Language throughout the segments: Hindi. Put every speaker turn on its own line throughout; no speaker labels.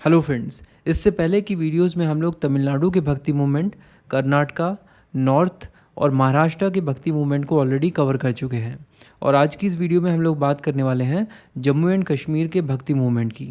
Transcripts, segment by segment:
हेलो फ्रेंड्स, इससे पहले की वीडियोस में हम लोग तमिलनाडु के भक्ति मूवमेंट, कर्नाटका, नॉर्थ और महाराष्ट्र के भक्ति मूवमेंट को ऑलरेडी कवर कर चुके हैं। और आज की इस वीडियो में हम लोग बात करने वाले हैं जम्मू एंड कश्मीर के भक्ति मूवमेंट की।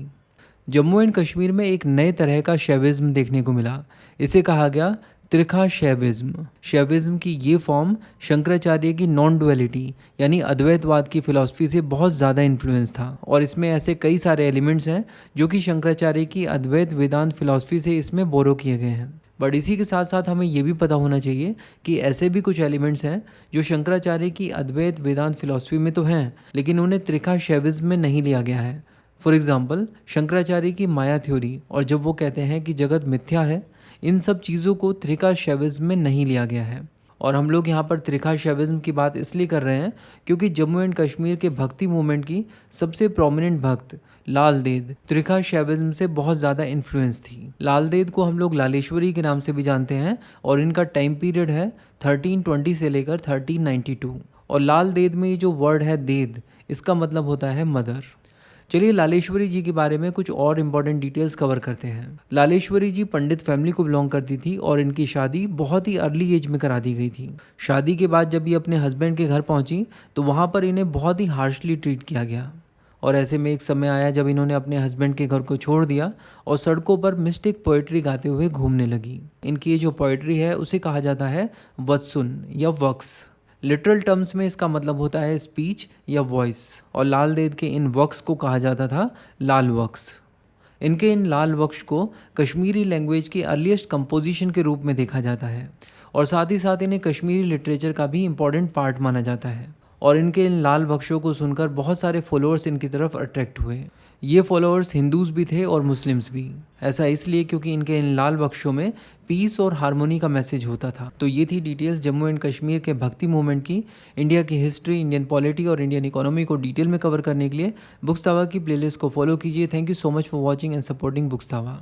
जम्मू एंड कश्मीर में एक नए तरह का शैविज्म देखने को मिला। इसे कहा गया त्रिखा शैविज्म। शैविज्म की ये फॉर्म शंकराचार्य की नॉन डुअलिटी यानी अद्वैतवाद की फिलॉसफी से बहुत ज़्यादा इन्फ्लुएंस था, और इसमें ऐसे कई सारे एलिमेंट्स हैं जो कि शंकराचार्य की अद्वैत वेदांत फिलॉसफी से इसमें बोरो किए गए हैं। बट इसी के साथ साथ हमें ये भी पता होना चाहिए कि ऐसे भी कुछ एलिमेंट्स हैं जो शंकराचार्य की अद्वैत वेदांत फिलॉसफी में तो हैं, लेकिन उन्हें त्रिखा शैविज्म में नहीं लिया गया है। फॉर एग्जाम्पल, शंकराचार्य की माया थ्योरी और जब वो कहते हैं कि जगत मिथ्या है, इन सब चीज़ों को त्रिका शैविज्म में नहीं लिया गया है। और हम लोग यहाँ पर त्रिका शैविज्म की बात इसलिए कर रहे हैं क्योंकि जम्मू एंड कश्मीर के भक्ति मूवमेंट की सबसे प्रोमिनेंट भक्त लाल देद त्रिका शैविज्म से बहुत ज़्यादा इन्फ्लुएंस थी। लाल देद को हम लोग लालेश्वरी के नाम से भी जानते हैं और इनका टाइम पीरियड है 1320 से लेकर 1392। और लाल देद में ये जो वर्ड है देद, इसका मतलब होता है मदर। चलिए लालेश्वरी जी के बारे में कुछ और इम्पॉर्टेंट डिटेल्स कवर करते हैं। लालेश्वरी जी पंडित फैमिली को बिलोंग करती थी और इनकी शादी बहुत ही अर्ली एज में करा दी गई थी। शादी के बाद जब ये अपने हस्बैंड के घर पहुंची तो वहां पर इन्हें बहुत ही हार्शली ट्रीट किया गया। और ऐसे में एक समय आया जब इन्होंने अपने हस्बैंड के घर को छोड़ दिया और सड़कों पर मिस्टिक पोएट्री गाते हुए घूमने लगी। इनकी ये जो पोएट्री है उसे कहा जाता है वत्सुन या वक्स। लिटरल टर्म्स में इसका मतलब होता है स्पीच या वॉइस। और लाल देद के इन वक्स को कहा जाता था लाल वक्स। इनके इन लाल वक्स को कश्मीरी लैंग्वेज की अर्लीस्ट कंपोजिशन के रूप में देखा जाता है, और साथ ही साथ इन्हें कश्मीरी लिटरेचर का भी इम्पॉर्टेंट पार्ट माना जाता है। और इनके इन लाल वक्शों को सुनकर बहुत सारे फॉलोअर्स इनकी तरफ अट्रैक्ट हुए। ये फॉलोअर्स हिंदूज भी थे और मुस्लिम्स भी। ऐसा इसलिए क्योंकि इनके इन लाल वक्शों में पीस और हारमोनी का मैसेज होता था। तो ये थी डिटेल्स जम्मू एंड कश्मीर के भक्ति मूवमेंट की। इंडिया की हिस्ट्री, इंडियन पॉलिटी और इंडियन इकोनॉमी को डिटेल में कवर करने के लिए बुक्स तावा की प्लेलिस्ट को फॉलो कीजिए। Thank you so much for watching and supporting books तावा।